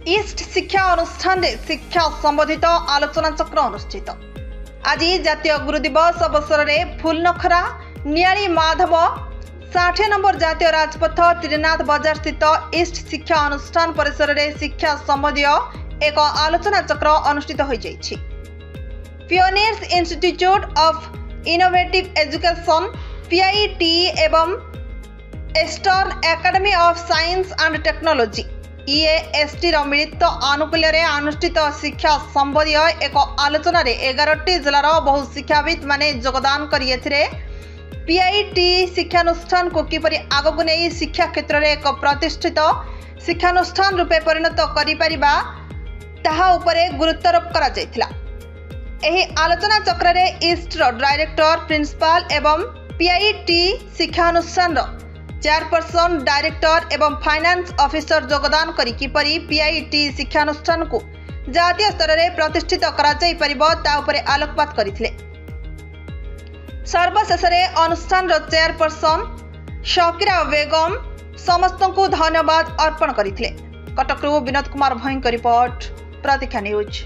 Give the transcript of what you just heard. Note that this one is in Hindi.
ईस्ट शिक्षा अनुष्ठान शिक्षा संबंधित आलोचना चक्र अनुष्ठित। आज जातीय गुरु दिवस अवसर में फूलनखरा नियाली माधव 60 नंबर जातीय राजपथ त्रिनाथ बजार स्थित ईस्ट शिक्षा अनुष्ठान परिसर में शिक्षा संबंधी एक आलोचना चक्र अनुष्ठित हो जाइछि। Pioneers Institute of Innovative Education PIT एवं Eastern Academy of Science and Technology EAST मिलित आनुकूल्य अनुष्ठित शिक्षा संबंधी एक आलोचन 11टी जिलार बहु शिक्षाविद माने योगदान कर PIT शिक्षानुष्ठान को किपरि आगक नहीं शिक्षा क्षेत्र में एक प्रतिष्ठित शिक्षानुष्ठान रूपे परिणत करिपारिबा ताहा उपरे गुरुत्वारोप करा जायथिला। एही आलोचना चक्र में ईस्ट डायरेक्टर प्रिंसिपाल एवं PIT शिक्षानुष्ठान चेयरपर्सन डायरेक्टर एवं फाइनेंस ऑफिसर योगदान करी किपरि PIT शिक्षानुष्ठान को जातीय स्तर में प्रतिष्ठित करा जाय परिबो ता उपरे आलोकपात करिथिले। सर्वशेष अनुष्ठान चेयरपर्सन शकीरा बेगम समस्त को धन्यवाद अर्पण करथिले। कटकरू विनोद कुमार भयंकर रिपोर्ट प्रतीक्षा न्यूज।